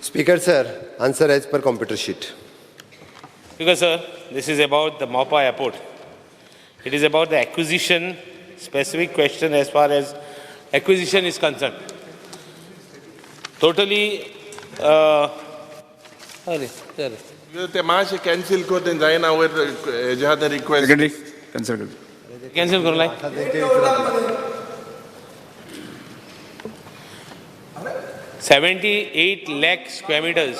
Speaker sir, answer as per computer sheet. Speaker sir, this is about the Mopa airport. It is about the acquisition, specific question as far as acquisition is concerned. Totally, ते मातशें cancel कर तें जायना वयर हेज्या खातीर request secretary cancel कर. cancel करू लाय. 78 lakh square meters.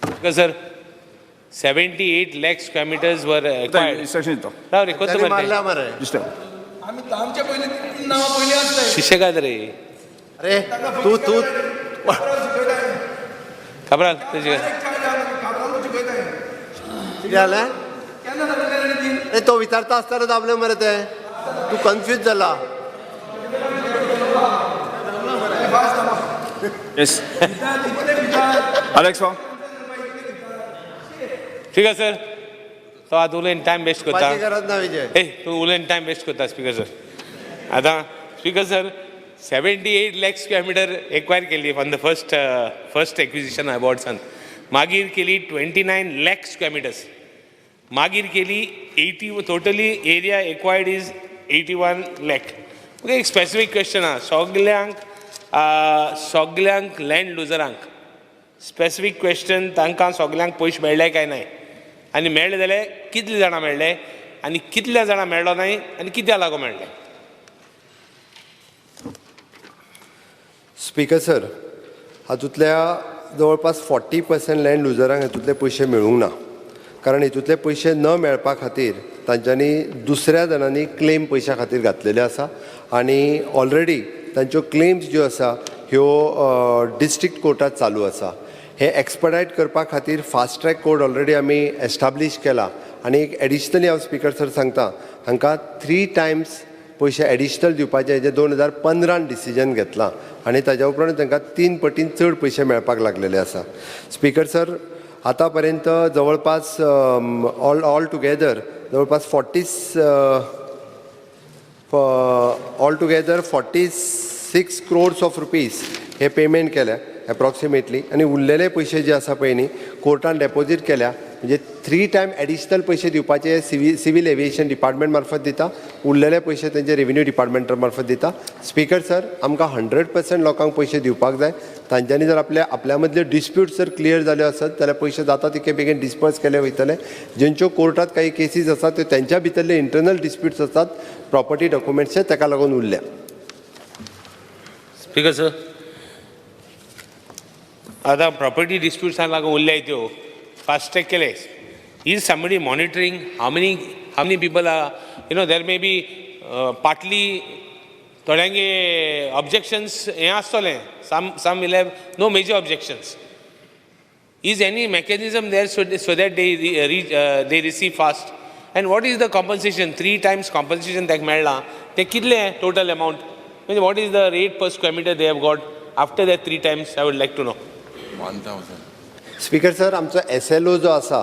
Speaker sir, 78 lakh square meters were acquired. Instruction दिता. राव रे, कोणतं म्हणते? मारला मरे. डिस्टर्ब. शिष्य काय रे? अरे तू खबर तुझी काय? कितें जालें? अरे तो विचारता आसतना दाबले मरे ते. तू कन्फ्यूज जाला. येस. अलेक्स पाव. Speaker sir, तो आता उलयन टाइम वेस्ट करता. पाची गरज ना विजय. ए तू उलयन टाइम वेस्ट करता स्पीकर सर. आता speaker sir 78 lakh square meter acquire केली फ्रॉम द फर्स्ट एक्विजिशन अवॉर्ड्सान. मागीर केली 29 lakh square meters. मागीर केली 80 totally area acquired is 81 lakh. Okay, एक स्पेसिफिक क्वेश्चन आहा सगल्यांक लँड लुजरांक स्पेसिफीक क्वेश्चन तांकां सगल्यांक पयशे मेळ्ळे काय नाही आनी मेळ्ळे जाल्यार कितले जाणां मेळ्ळे आनी कितल्या जाणां मेळ्ळो नाही आनी कित्या लागून मेळ्ळे. स्पीकर सर, हातूंतल्या जवळपास 40% लँड लुजरांक हातूंतले पयशे मेळूंक ना. कारण हातूंतले पयशे न मेळपा खातीर तांच्यांनी दुसऱ्या जाणांनी क्लेम पयशा खातीर घातलेले आसा आनी ऑलरेडी तांच्यो क्लेम्स ज्यो आसा ह्यो डिस्ट्रिक्ट कोर्टात चालू आसा. हे एक्सपडायट करपा खातीर फास्ट ट्रॅक कोर्ट ऑलरेडी आमी एस्टाब्लीश केला आनी एक एडिशनली हांव स्पीकर सर सांगता हांकां 3 times पयशे एडिशनल दिवपाचे हेजे 2015 डिसिजन घेतलां आनी ताज्या उपरांत तांकां 3 पटीन चड पयशे मेळपाक लागलेले आसा. स्पीकर सर, आतां पर्यंत जवळपास ऑल टुगेदर जवळपास 46 crores of rupees हे पेमेंट केल्या एप्रॉक्सिमेटली आनी उरलेले पयशे जे आसा पळय न्ही कोर्टान डेपॉझीट केल्या म्हणजे 3 times एडिशनल पयशे दिवपाचे सिवील एविएशन डिपार्टमेंट मार्फत दिता, उरलेले पयशे तेंचे रेव्हेन्यू डिपार्टमेंटा मार्फत दिता. स्पीकर सर, आमकां 100% लोकांक पयशे दिवपाक जाय. तांच्यांनी जर आपल्या मदले डिस्प्यूट जर क्लियर जाल्यो आसत जाल्यार पयशे जाता तितके बेगीन डिस्पर्स केले वयतले. ज्यांच्यो कोर्टात काही केसीस आसात त्यो तेंच्या भितरले इंटरनल डिस्प्यूट्स आसात प्रॉपर्टी डॉक्युमेंट्सचे ताका लागून उरल्या. स्पीकर सर, आता प्रॉपर्टी डिस्प्यूट्सांक लागून उरल्या त्यो फास्ट ट्रॅक केले. Is somebody monitoring how many people are there may be partly थोड्यांगे ऑब्जेक्शन्स हें आसतलें. Some will have no major objections. Is any mechanism there so that they receive fast and what is the compensation 3 times compensation ताका मेळ्ळां तें कितलें total amount म्हणजे what is the rate per square metre they have got after that 3 times I would like to know. 1000. Speaker sir, आमचो SLO जो आसा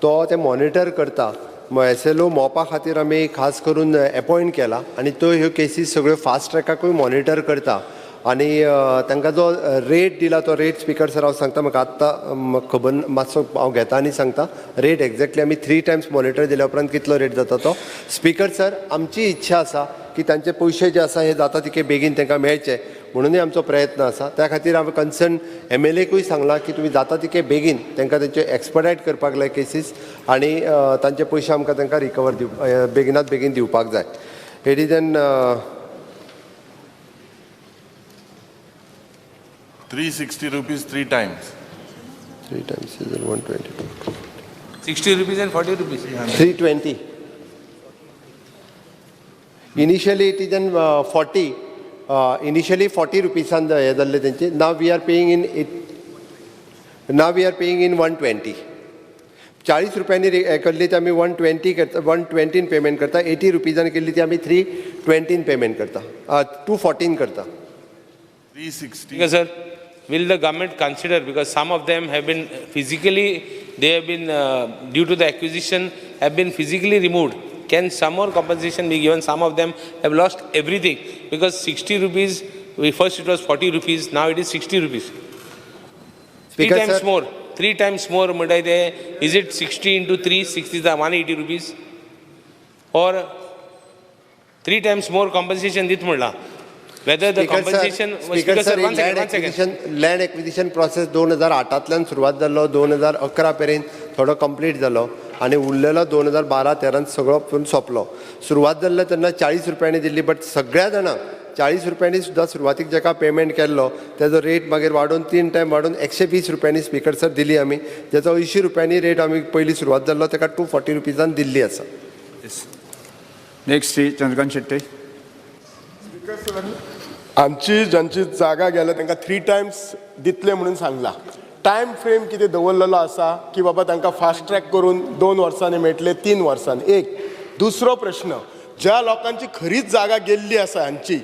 तो ते मॉनिटर करता. SLO मोपा खातीर आमी खास करून अपॉयंट केला आनी तो ह्यो केसीस सगळ्यो फास्ट ट्रॅकाकूय मॉनिटर करता आनी तांकां जो रेट दिला तो रेट स्पीकर सर हांव सांगता म्हाका आत्तां खबर मातसो हांव घेता आनी सांगता रेट एक्झॅक्टली आमी 3 times मॉनिटर दिल्या उपरांत कितलो रेट जाता तो. स्पीकर सर, आमची इच्छा आसा की तांचे पयशे जे आसा हे जाता तितके बेगीन तांकां मेळचे म्हणूनय आमचो प्रयत्न आसा. त्या खातीर हांवें कन्सर्न MLAकूय सांगलां की तुमी जाता तितके बेगीन तांकां तेंचे एक्सपडायट करपाक जाय केसीस आनी तांचे पयशे आमकां तांकां रिकवर बेगिनात बेगीन दिवपाक जाय. It is an 360 rupees 3 times. 3 times is 120. 60 rupees and 40 rupees. 320. Initially it is in 40. Initially 40 rupees on the other tenche. Now we are paying in it. Now we are paying in 120. 40 रुपयांनी केल्ली ती आमी 120 करता, 120 payment करता. 80 रुपीजांनी केल्ली ती आमी 320 payment करता, 214 करता. 360. Because sir, will the government consider, because some of them have been physically, they have been due to the acquisition have been physically removed. Can some more compensation be given? Some of them have lost everything because 60 rupees, first it was 40 rupees, now it is 60 rupees. Speaker, times sir. more. 3 times more. Is it 60 into 3? 60 is 180 rupees. Or 3 times more compensation dit mudla. Whether the compensation was Speaker, sir, one second. Land acquisition process 2008 सुरुवात जाल्लो 2011 पर्यंत थोडो complete जालो आनी उरलेलो 2012-13 सगळो सोंपलो. सुरवात जाल्लो तेन्ना 40 रुपयांनी दिल्ली, बट सगळ्या जाणांक 40 रुपयांनी सुद्दां सुरवातीक जाका पेमेंट केल्लो तेजो रेट मागीर वाडोवन 3 टायम वाडोवन 120 रुपयांनी स्पीकर सर दिली आमी, जेचो 80 रुपयांनी रेट आमी पयलीं सुरवात जाल्लो तेका 240 रुपीजान दिल्ली आसा. नेक्स्ट श्री चंद्रकांत शेट्टी. आमची ज्यांची जागा गेल्या तांकां 3 टायम्स दितले म्हणून सांगला. टायम फ्रेम कितें दवरलेलो आसा की बाबा तांकां फास्ट ट्रॅक करून 2 वर्सांनी मेळटले 3 वर्सांनी. एक दुसरो प्रश्न, ज्या लोकांची खरीच जागा गेल्ली आसा हांची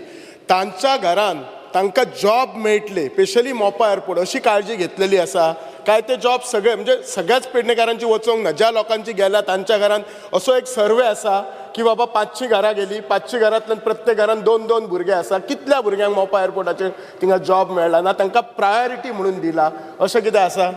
तांच्या घरान तांकां जॉब मेळटले, स्पेशली मोपा एअरपोर्ट, अशी काळजी घेतलेली आसा काय ते जॉब सगळे म्हणजे सगळ्याच पेडणेकारांची वचोंक ना. ज्या लोकांची गेल्या तांच्या घरान असो एक सर्वे आसा की बाबा 500 घरां गेली, 500 घरांतल्यान प्रत्येक घरान 2-2 भुरगे आसा. कितल्या भुरग्यांक मोपा एअरपोर्टाचेर थिंगा जॉब मेळ्ळा ना, तांकां प्रायोरिटी म्हणून दिला, अशें कितें आसा?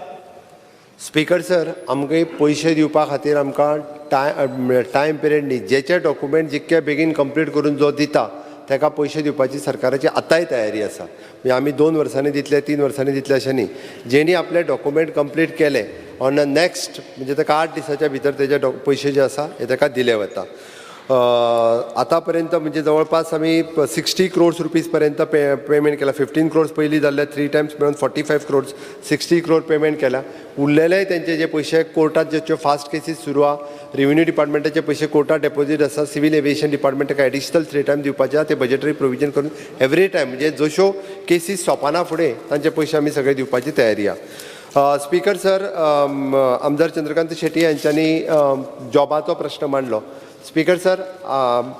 स्पीकर सर, आमकां पयशे दिवपा खातीर आमकां टायम पिरियड न्ही, जेचे डॉक्युमेंट जितके बेगीन कंप्लीट करून जो दिता ताका पयशे दिवपाची सरकाराची आतांय तयारी आसा. म्हणजे आमी 2 वर्सांनी दितले 3 वर्सांनी दितले अशें न्ही. जेणी आपले डॉक्युमेंट कंप्लीट केले ऑन अ नेक्स्ट म्हणजे ताका 8 दिसाच्या भितर तेजे पयशे जे आसा हे ताका दिले वता. आतां पर्यंत म्हणजे जवळपास आमी 60 crores रुपीज पर्यंत पेमेंट केला. 15 crores पयलीं जाल्ले 3 टायम्स मेळून 45 crores, 60 crore पेमेंट केला. उरलेले तेंचे जे पयशे कोर्टात ज्यो फास्ट केसीस सुरू आहा, रेव्हेन्यू डिपार्टमेंटाचे पयशे कोर्टात डेपोजीट आसा, सिव्हील एविएशन डिपार्टमेंटाक एडिशनल 3 टायम दिवपाचे ते बजेटरी प्रोविजन करून एवरी टायम म्हणजे जश्यो केसीस सोंपना फुडें तांचे पयशे आमी सगळे दिवपाची तयारी आहा. स्पीकर सर, आमदार चंद्रकांत शेट्टी हांच्यांनी जॉबाचो प्रश्न मांडलो. स्पीकर सर,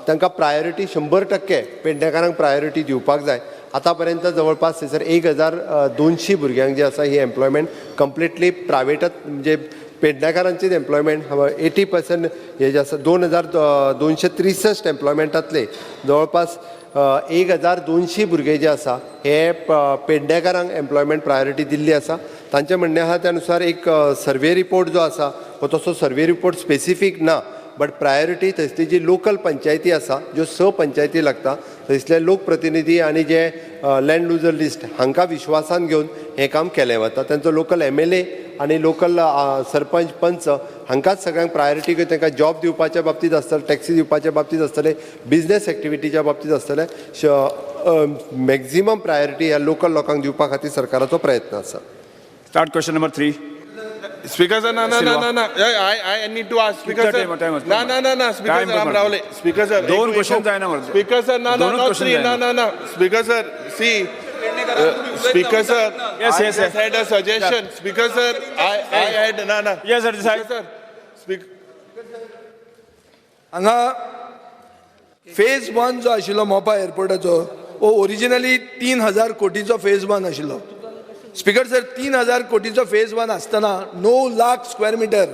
तांकां प्रायोरिटी 100% पेडणेकारांक प्रायोरिटी दिवपाक जाय. आतां पर्यंत जवळपास थंयसर 1200 भुरग्यांक जे आसा ही एम्प्लॉयमेंट कंप्लिटली प्रायवेटात म्हणजे पेडणेकारांचीच एम्प्लॉयमेंट 80% हे जे आसा 2263 एम्प्लॉयमेंटांतले जवळपास 1200 भुरगे जे आसा हे पेडणेकारांक एम्प्लॉयमेंट प्रायोरिटी दिल्ली आसा. तांचे म्हणणें आहा त्या नुसार एक सर्वे रिपोर्ट जो आसा हो तसो सर्वे रिपोर्ट स्पेसिफीक ना, बट प्रायोरिटी थंयसली जी लोकल पंचायती आसा ज्यो 6 पंचायती लागता थंयसले लोकप्रतिनिधी आनी जे लँड लुजर लिस्ट हांकां विश्वासान घेवन हें काम केलें वता. तांचो लोकल MLA आनी लोकल सरपंच पंच हांकांच सगळ्यांक प्रायोरिटी घेवन तांकां जॉब दिवपाच्या बाबतींत आसतलें, टॅक्सी दिवपाच्या बाबतींत आसतलें, बिझनेस एक्टिविटीच्या बाबतींत आसतलें. मॅक्झिमम प्रायोरिटी ह्या लोकल लोकांक दिवपा खातीर सरकाराचो प्रयत्न आसा. Start question number 3. Speaker sir, no. I need to ask. Speaker sir. Time. No. Speaker sir, I'm Ravle. Speaker sir. दोन क्वेश्चन आहे ना. Speaker sir, no. 3. No. Speaker sir, see. Speaker sir, Yes. I just had a suggestion. Speaker sir, I had no. Yes, sir. Speaker sir, हांगा phase 1 जो आशिल्लो मोपा एअरपोर्टाचो वो originally 3000 कोटीचो phase 1 आशिल्लो. Speaker sir, 3000 कोटीचो phase 1 आसतना 9 lakh square metre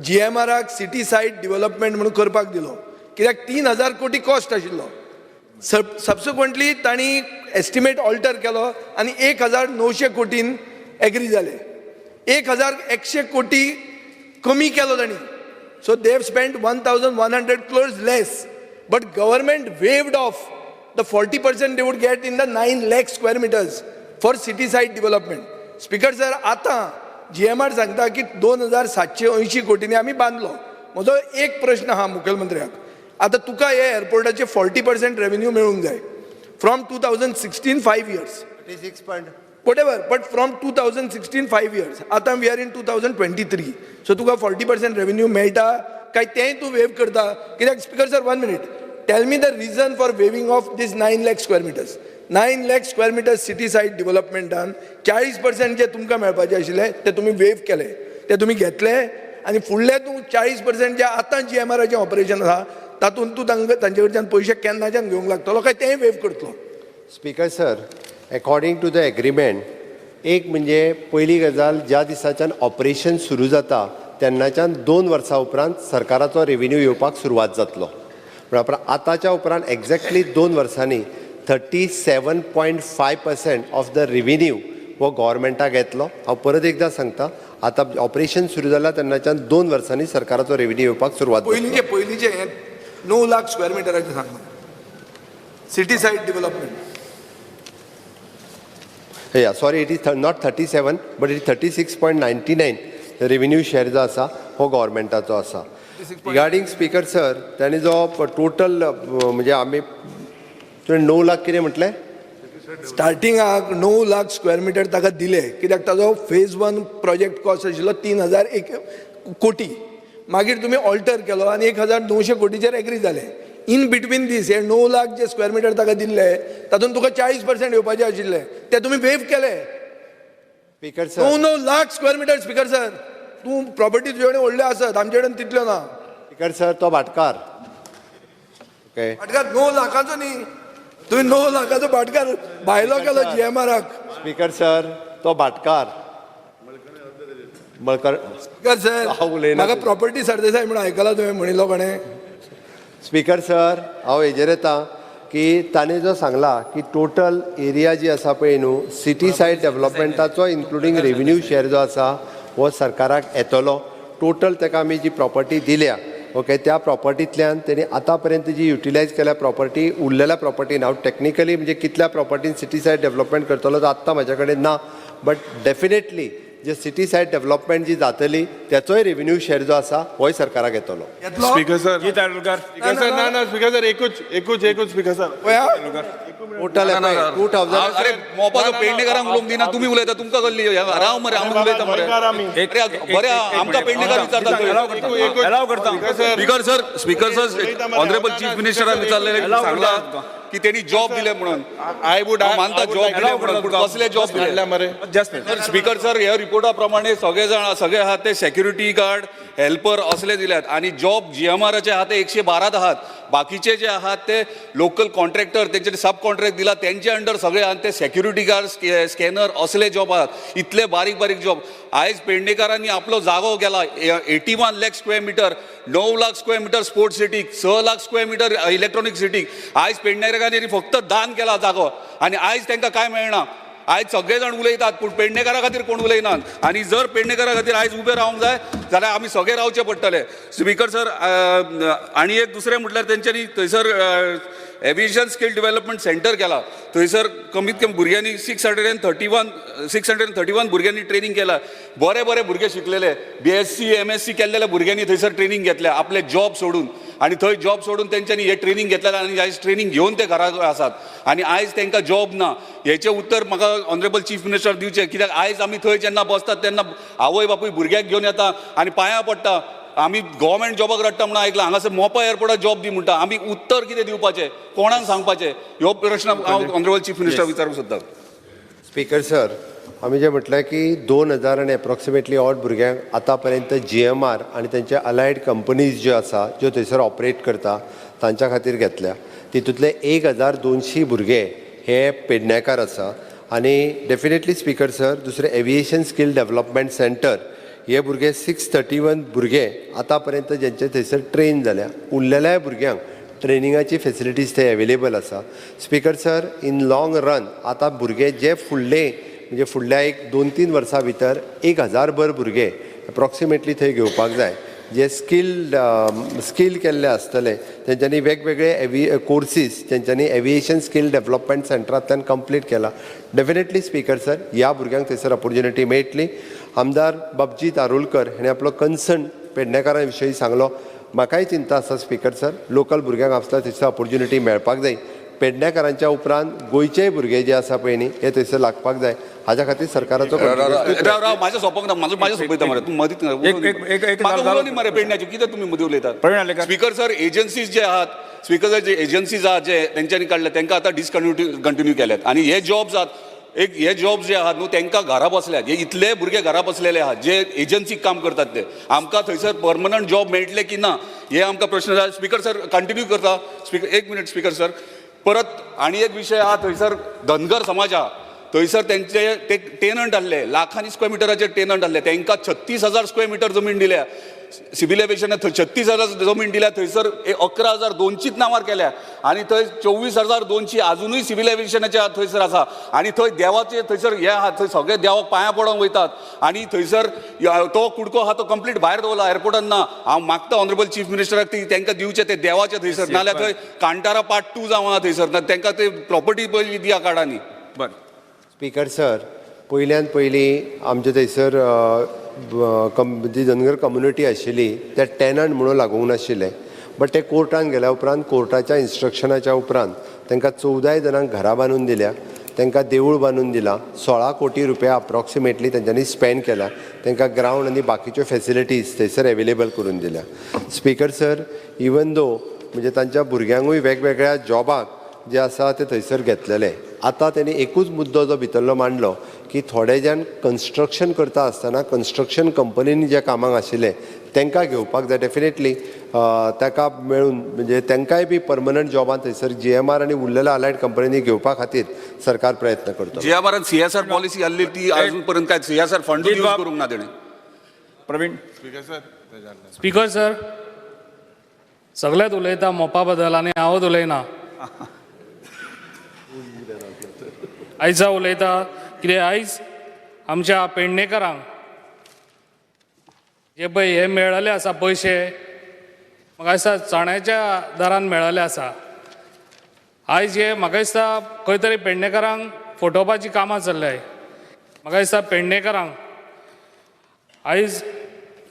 GMRक city side development म्हणून करपाक दिलो, कित्याक 3000 कोटी कॉस्ट आशिल्लो. सबसिक्वंटली तांणी एस्टिमेट ऑल्टर केलो आनी 1900 कोटीन एग्री जाले. 1100 कोटी कमी केलो तांणी. So they have spend 1100 crores less, but government waived of the 40% they wood get in the 9 lakh square meters for city side development. Speaker sir, आतां GMR सांगता की 2780 कोटींनी आमी बांदलो. म्हजो एक प्रश्न आहा मुखेलमंत्र्याक, आतां तुका हे एअरपोर्टाचे 40% रेव्हेन्यू मेळूंक जाय from 2016 5 years. 36. whatever, but from 2016 5 years. आतां we are in 2023. So Tuka 40% revenue मेळटा काय तेंय तूं वेव करता? कित्याक speaker sir, 1 minute. Tell me the reason for waiving off this 9 lakh square meters. 9 lakh square meters city side डेव्हलपमेंटान 40% जे तुमकां मेळपाचे आशिल्ले ते तुमी वेव केले, ते तुमी घेतले आनी फुडले तूं 40% जे आतां GMRचें ऑपरेशन आसा तातूंत तूं तांचे कडच्यान पयशे केन्नाच्यान घेवंक लागतलो काय तेंय वेव करतलो? Speaker sir, according to the agreement, एक म्हणजे पयली गजाल ज्या दिसाच्यान ऑपरेशन सुरू जाता तेन्नाच्यान 2 वर्सां उपरांत सरकाराचो रेव्हेन्यू येवपाक सुरवात जातलो. म्हणल्यार आतांच्या उपरांत एक्झॅक्टली 2 वर्सांनी 37.5% ऑफ द रेव्हेन्यू हो गव्हर्मेंटाक येतलो. हांव परत एकदां सांगता, आतां ऑपरेशन सुरू जालां तेन्नाच्यान 2 वर्सांनी सरकाराचो रेव्हेन्यू येवपाक सुरवात जातलो. पयलींचे 9 लाख स्क्वेअर मिटराचे सांग सिटी साईड डेव्हलपमेंट. या sorry, it is not 37 but it is 36.99 revenue share जो आसा हो गव्हर्मेंटाचो आसा. रिगार्डींग स्पीकर सर, ताणें जो टोटल म्हणजे आमी 9 लाख कितें म्हटलें स्टार्टिंगाक 9 लाख स्क्वेअर मिटर ताका दिले, कित्याक ताजो फेज 1 प्रोजेक्ट कॉस्ट आशिल्लो 3001 कोटी. मागीर तुमी ऑल्टर केलो आनी 1900 कोटीचेर एग्री जाले. इन बिटवीन दीस हे 9 लाख जे स्क्वेअर मिटर ताका दिल्ले तातूंत तुका 40% येवपाचे आशिल्ले, ते तुमी वेव केले. Speaker sir 9 lakh square metre. Speaker sir, तूं प्रॉपर्टी तुजे कडेन व्हडल्यो आसत, आमचे कडेन तितल्यो ना. स्पीकर सर तो भाटकार. ओके भाटकार 9 लाखाचो न्ही, तुम्ही 9 लाखाचो भाटकार भायलो केलो GMRक. स्पीकर सर तो भाटकार मळकर. स्पीकर सर, हांव उलयना. म्हाका प्रॉपर्टी सरदेसाय म्हणून आयकला तुवें म्हणिल्लो कोणें. स्पीकर सर हांव हेजेर येता की ताणें जो सांगला की टोटल एरिया जी आसा पळय न्हू सिटी सायड डेव्हलपमेंटाचो इन्क्लुडींग रेव्हेन्यू शेअर जो आसा हो सरकाराक येतलो. टोटल ताका आमी जी प्रॉपर्टी दिल्या ओके त्या प्रॉपर्टींतल्यान तेणी आतां पर्यंत जी युटिलायज केल्या प्रॉपर्टी उरलेल्या प्रॉपर्टीन हांव टॅक्निकली म्हणजे कितल्या प्रॉपर्टीन सिटी सायड डेव्हलपमेंट करतलो तो आत्तां म्हाजे कडेन ना. बट डेफिनेटली जे सिटी सायड डेव्हलपमेंट जी जातली त्याचोय रेव्हेन्यू शेअर जो आसा होय सरकाराक येतलो. येतलो? स्पीकर सर जी तारडकर. स्पीकर सर ना स्पीकर सर एकूच स्पीकर सर पळया, टोटल 2000 अरे मोपाचो पेडणेकारांक उलोवंक दिना तुमी उलयता तुमकां कसली राव मरे आमी उलयता मरे अरे बरे आमकां पेडणेकार विचारता अलाव करता. स्पीकर सर ऑनरेबल चीफ मिनिस्टरान विचारलेले सांगला की त्यांनी जॉब दिले म्हणून आय वूड हांव मानता जॉब दिले म्हणून पूण कसले जॉब दिले मरे जस्ट स्पीकर सर ह्या रिपोर्टा प्रमाणे सगळे आहात ते सेक्युरिटी गार्ड हेल्पर असले दिल्यात आणि जॉब GMRचे आहात ते 112 आहात. बाकीचे जे आहात ते लोकल कॉन्ट्रॅक्टर त्यांचे सब कॉन्ट्रॅक्ट दिला त्यांचे अंडर सगळे आहात ते सेक्युरिटी गार्ड स्कॅनर असले जॉब आहात. इतले बारीक बारीक जॉब. आयज पेडणेकारांनी आपलो जागो गेला 81 lakh square metre 9 lakh square metre sports सिटीक 6 लाख स्क्वेअर मिटर इलेक्ट्रॉनिक सिटीक. आयज पेडणेकारांनी फक्त दान केला जागो आणि आयज तांकां काय मेळना. आयज सगळे जाण उलयतात पूण पेडणेकारा खातीर कोण उलयनात आनी जर पेडणेकारा खातीर आयज उबे रावंक जाय जाल्यार आमी सगळे रावचे पडटले. स्पीकर सर आनी एक दुसरें म्हटल्यार तेंच्यांनी थंयसर एविएशन स्कील डेव्हलपमेंट सेंटर केला. थंयसर कमीत कमी भुरग्यांनी 631 भुरग्यांनी ट्रेनिंग केला. बरे बरे भुरगे शिकलेले BSc MSc केल्लेल्या भुरग्यांनी थंयसर ट्रेनिंग घेतल्या आपले जॉब सोडून आणि थंय जॉब सोडून तेंच्यांनी हे ट्रेनिंग घेतलेलें आनी आयज ट्रेनिंग घेवन ते घरा आसात आनी आयज तांकां जॉब ना. हेचें उत्तर म्हाका ऑनरेबल चीफ मिनिस्टर दिवचें कित्याक आयज आमी थंय जेन्ना बसतात तेन्ना आवय बापूय भुरग्याक घेवन येता आनी पांयां पडटा. आमी गव्हर्मेंट जॉबाक रडटा म्हणून आयकलां हांगासर मोपा एअरपोर्टार जॉब दी म्हणटा. आमी उत्तर कितें दिवपाचें कोणाक सांगपाचें ह्यो प्रश्न हांव ऑनरेबल चीफ मिनिस्टर विचारूंक सोदतां. स्पीकर सर आमी जें म्हटलें की 2000 आनी एप्रॉक्सिमेटली ऑड भुरग्यांक आतां पर्यंत GMR आनी तेंचे अलायड कंपनीज ज्यो आसा ज्यो थंयसर ऑपरेट करता तांच्या खातीर घेतल्या. तितूंतले 1200 भुरगे हे पेडणेकार आसा. आनी डेफिनेटली स्पीकर सर दुसरें एविएशन स्कील डेव्हलपमेंट सेंटर हे भुरगे 631 भुरगे आतां पर्यंत जेंचे थंयसर ट्रेन जाल्या. उरलेल्या भुरग्यांक ट्रेनिंगाची फेसिलिटीज थंय अवेलेबल आसा. Speaker sir in long run आतां भुरगे जे म्हणजे फुडल्या 1-2-3 वर्सां भितर 1000 भर भुरगे एप्रॉक्सिमेटली थंय घेवपाक जाय जे स्कील केल्ले आसतले. तेंच्यांनी वेगवेगळे कोर्सीस तेंच्यांनी एविएशन स्कील डेव्हलपमेंट सेंटरांतल्यान कंप्लीट केला. डेफिनेटली स्पीकर सर ह्या भुरग्यांक थंयसर ऑपॉर्च्युनिटी मेळटली. आमदार बाबजी तारुलकर हाणें आपलो कन्सर्न पेडणेकारां विशयी सांगलो. म्हाकाय चिंता आसा स्पीकर सर लोकल भुरग्यांक आसता थंयसर ऑपॉर्च्युनिटी मेळपाक जाय. पेडणेकारांच्या उपरांत गोंयचेय भुरगे जे आसा पळय न्ही हे थंयसर लागपाक जाय. हाज्या खातीर सरकाराचो राव म्हाजें सोंपोंक ना म्हाजें सोंपयता मरे तूं मदींच म्हाका उलोवनी मरे पेडण्याचें कितें तुमी मदीं उलयतात. स्पीकर सर एजन्सीज जे आहात स्पीकर सर जे एजन्सीज आहात जे तेंच्यांनी काडले तांकां आतां डिसकंटिन्यू केल्यात आनी हे जॉब्स आहात हे जॉब्स जे आहात न्हू तांकां घरा बसल्यात. हे इतले भुरगे घरा बसलेले आहात जे एजन्सीक काम करतात ते. आमकां थंयसर परमनंट जॉब मेळटले की ना हे आमकां प्रश्न जाय. स्पीकर सर कंटिन्यू करता. स्पीकर एक मिनिट स्पीकर सर परत आनी एक विशय आहा थंयसर धनगर समाज आहा थंयसर तेंचे ते टेनंट आहले लाखांनी स्क्वेअर मिटराचे टेनंट आहले तांकां 36,000 स्क्वेअर मिटर जमीन दिल्या. सिव्हिल एव्हिएशन 36,000 जमीन दिल्या, थंयसर 11,200 नांवार केल्या आणि थंय 24,200 अजूनही सिव्हिल एव्हिएशनाच्या थंयसर आसा आणि थंय देवाचे थंयसर हे आहा, थंय सगळे देवाक पांयां पडोंक वयतात आणि थंयसर तो कुडको आहा तो कंप्लीट भायर दवरला एअरपोर्टान ना. हांव मागता ऑनरेबल चीफ मिनिस्टराक तांकां दिवचे ते देवाचे थंयसर, नाल्यार थंय कांटारा पार्ट 2 जावं थंयसर, तांकां ते प्रॉपर्टी पयली दिया काडांनी. बरं. स्पीकर सर, पयल्यान पयलीं आमचे थंयसर जी धनगर कम्युनिटी आशिल्ली त्या टॅनंट म्हणून लागूंक नाशिल्ले, बट ते कोर्टान गेल्या उपरांत कोर्टाच्या इन्स्ट्रक्शनाच्या उपरांत तांकां 14 जाणांक घरां बांदून दिल्या, तांकां देवूळ बांदून दिलां, 16 कोटी रुपया अप्रॉक्सिमेटली तेंच्यांनी स्पेंड केला, तांकां ग्रावंड आनी बाकीच्यो फॅसिलिटीज थंयसर अवेलेबल करून दिल्या. स्पीकर सर, इवन दो म्हणजे तांच्या भुरग्यांकूय वेगवेगळ्या जॉबाक जे आसा ते थंयसर घेतलेले. आतां तेणी एकूच मुद्दो जो भितरलो मांडलो की थोडे जाण कन्स्ट्रक्शन करता आसतना कन्स्ट्रक्शन कंपनीनी जे कामाक आशिल्ले तांकां घेवपाक जाय. डेफिनेटली ताका मेळून म्हणजे तांकांय बी परमनंट जॉबान थंयसर GMR आनी उरलेल्या अलायड कंपनीनी घेवपा खातीर सरकार प्रयत्न करतो. GMR CSR पॉलिसी आसली ती अजून पर्यंत काय CSR फंड यूज करूंक ना तेणें. प्रवीण. स्पीकर सर, सगळेच उलयता मोपा बद्दल आनी हांवूच उलयना. आयज हांव उलयता कितें आयज आमच्या पेडणेकरांक जे पळय हे मेळ्ळले आसा पयशे, म्हाका दिसता चण्याच्या दरान मेळ्ळले आसा. आयज हे म्हाका दिसता खंय तरी पेडणेकरांक फटोवपाची कामां चल्ल्याय. म्हाका दिसता पेडणेकरांक आयज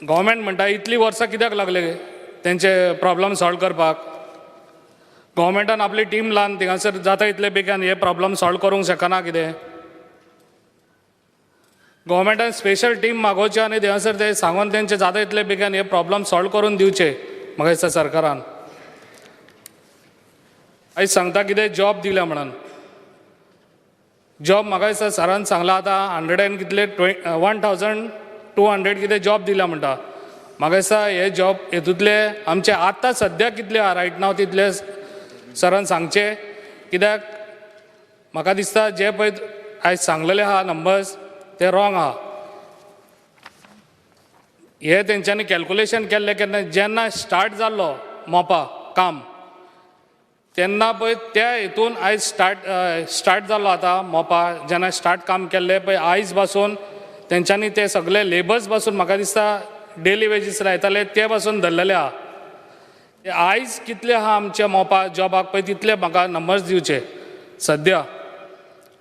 गव्हर्मेंट म्हणटा इतलीं वर्सां कित्याक लागले तेंचे प्रॉब्लम सॉल्व करपाक. गव्हर्मेंटान आपली टीम लावन थिंगासर जाता इतले बेगीन हे प्रॉब्लम सॉल्व करूंक शकना कितें. गव्हर्मेंटान स्पेशल टीम मागोवचे आनी थिंगासर ते सांगून तेंचे जाता इतले बेगीन हे प्रॉब्लम सॉल्व करून दिवचे. म्हाका दिसता सरकारान आयज सांगता कितें जॉब दिल्या म्हणून. जॉब म्हाका दिसता सरान सांगला आतां 100 कितले 1,200 कितें जॉब दिल्या म्हणटा. म्हाका दिसता हे जॉब हेतूंतले आमचे आतां सद्या कितले आहा रायट नाव तितले सरान सांगचे. कित्याक म्हाका दिसता जे पळय आयज सांगलेले आहा नंबर्स ते रॉंग आहा. हे तेंच्यांनी कॅल्कुलेशन केल्ले केन्ना जेन्ना स्टार्ट जाल्लो मोपा काम तेन्ना पळय त्या हेतून आयज स्टार्ट जाल्लो आतां मोपा जेन्ना स्टार्ट काम केल्लें पळय आयज पासून तेंच्यांनी ते सगळे लेबर्स पासून म्हाका दिसता डेली वेजीस लायताले ते पासून धरलेले आहा. आयज कितले आहा आमच्या मोपा जॉबाक पळय तितले म्हाका नंबर्स दिवचे. सद्या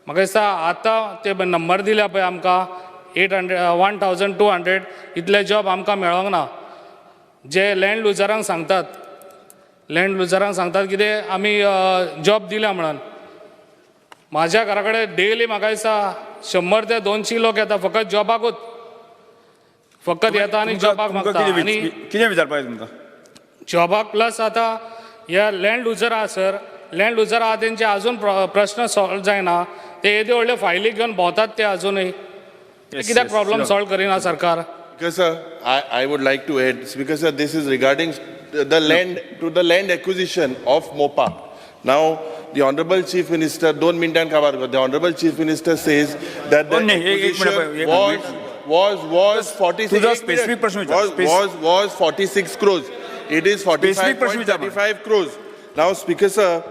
म्हाका दिसता आतां ते नंबर दिल्या पळय आमकां 1,200 इतले जॉब आमकां मेळोंक ना. जे लँड लुजरांक सांगतात कितें आमी जॉब दिल्या म्हणून. म्हाज्या घरा कडेन डेली म्हाका दिसता 100 ते 200 लोक येता फकत जॉबाकूच. फकत येता आनी जॉबाक मागता आनी कितें विचारपाक तुमकां जॉबाक प्लस आतां ह्या लँड लुजर आहा सर, लँड लुजर आहा तेंचे अजून प्रश्न सॉल्व जायना. ते येदे व्हडले फायली घेवन भोंवतात ते अजूनय. कित्याक प्रॉब्लम सॉल्व करिना सरकार. Because sir, I would like to add, because sir, this is regarding the land acquisition of MOPA. Now, the Honorable Chief Minister, 2 minutes cover. The Honorable Chief Minister says that the acquisition was 46 crores. It is 45.35 crores. Now, Speaker sir,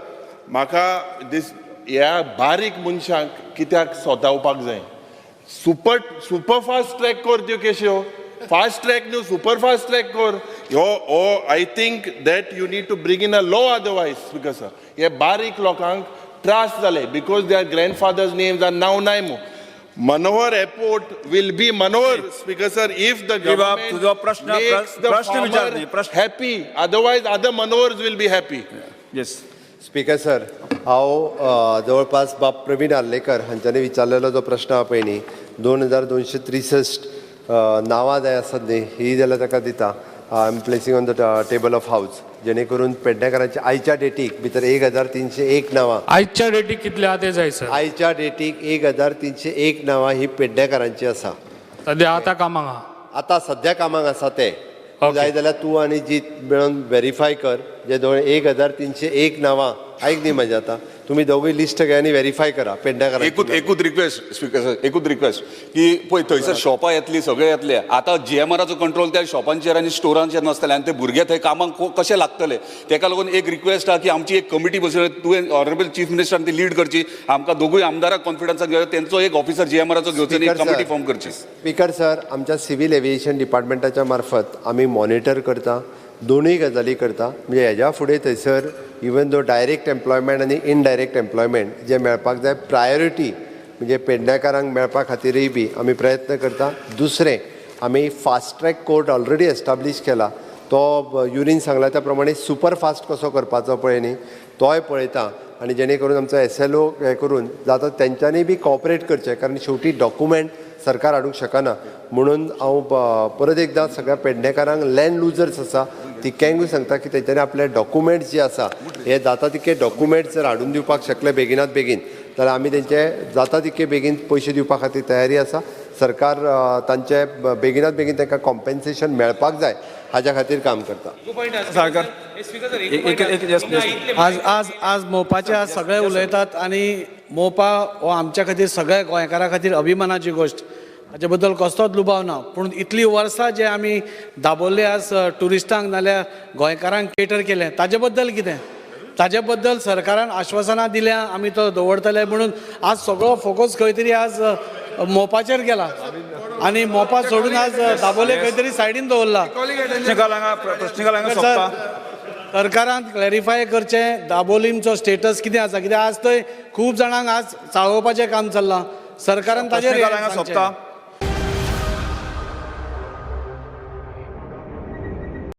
म्हाका this ह्या बारीक मनशांक कित्याक सोदावपाक जाय. Super fast track कर त्यो केश्यो. Fast track न्हू, सुपर फास्ट ट्रॅक कर. I think that you need to bring in a law otherwise. Speaker sir, हे बारीक लोकांक त्रास जाले because their grandfathers names are नाव नायमो. Manohar Airport will be Manohar, Speaker sir, if the government makes the farmer happy. Otherwise, other Manohars will be happy. Yes. Speaker sir, हांव जवळपास बाब प्रवीण आर्लेकर हांच्यांनी विचारलेलो जो प्रश्न आहा पळय न्ही 2,263 नांवां जाय आसात न्ही ही जाल्यार ताका दिता. I am placing on the table of हावस जेणे करून पेडणेकारांच्या आयच्या डेटीक भितर 1,301 नांवां. आयच्या डेटीक कितले आहा ते जाय सर. आयच्या डेटीक 1,301 नांवां ही पेडणेकारांची आसा. सद्या आतां कामाक आहा. आतां सद्या कामाक आसा ते. जाय जाल्यार तूं आनी जीत मेळून व्हेरीफाय कर. जे 1,301 नांवां आयक न्ही म्हाजें आतां तुम्ही दोघे लिस्ट घ्या आणि व्हेरीफाय करा पेडणेकारांची. एकूच रिक्वेस्ट स्पीकर सर, एकूच रिक्वेस्ट की पळय थंयसर शॉपां येतली सगळे येतले. आतां GMRचो कंट्रोल त्या शॉपांचेर आनी स्टोरांचेर नासतले आनी ते भुरगे थंय कामाक कशे लागतले. तेका लागून एक रिक्वेस्ट आहा की आमची एक कमिटी बसय, तुवें ऑनरेबल चीफ मिनिस्टरान ती लीड करची. आमकां दोगूय आमदाराक कॉन्फिडन्सान घेवचो, तेंचो एक ऑफिसर GMRचो घेवचो आनी एक कमिटी फॉर्म करची. स्पीकर सर, आमच्या सिव्हिल एव्हिएशन डिपार्टमेंटाच्या मार्फत आम्ही मॉनिटर करता, दोनूय गजाली करता. म्हणजे हेज्या फुडें थंयसर इवन दो डायरेक्ट एम्प्लॉयमेंट आनी इनडायरेक्ट एम्प्लॉयमेंट जे मेळपाक जाय प्रायोरिटी म्हणजे पेडणेकारांक मेळपा खातीरय बी आमी प्रयत्न करता. दुसरें, आमी fast track court already establish केला. तो युरीन सांगला त्या प्रमाणे सुपर फास्ट कसो करपाचो पळय न्ही, तोय पळयता. आणि जेणे करून आमचो SLO हे करून जाता तेंच्यांनी बी कॉपरेट करचें, कारण शेवटी डॉक्युमेंट सरकार हाडूंक शकना. म्हणून हांव परत एकदां सगळ्या पेडणेकारांक लँड लुजर्स आसा तिक्यांकूय सांगता की तेंच्यांनी आपले डॉक्युमेंट्स जे आसा हे जाता तितके डॉक्युमेंट्स जर हाडून दिवपाक शकले बेगिनात बेगीन, जाल्यार आमी तेंचे जाता तितके बेगीन पयशे दिवपा खातीर तयारी आसा. सरकार तांचे बेगिनात बेगीन तांकां कॉम्पेन्सेशन मेळपाक जाय हाच्या खातीर काम करता. साळकर आज मोपाचे आज सगळे उलयतात आणि मोपा हो आमच्या खातीर सगळ्या गोंयकारां खातीर अभिमानाची गोश्ट. हाचे बद्दल कसलोच लुबाव ना. पूण इतलीं वर्सां जे आमी दाबोल्ले आज ट्युरिस्टांक नाल्यार गोंयकारांक केटर केलें, ताजे बद्दल कितें? ताजे बद्दल सरकारान आश्वासनां दिल्यां, आमी तो दवरतले म्हणून आज सगळो फोकस खंय तरी आज मोपाचेर गेला आणि मोपा सोडून आज दाबोले खंय तरी सायडीन दवरला. सरकारान क्लॅरिफाय करचें दाबोलींचो स्टेटस कितें आसा, कित्याक आज थंय खूब जाणांक आज चाळोवपाचें काम चल्लां. सरकारान ताजेर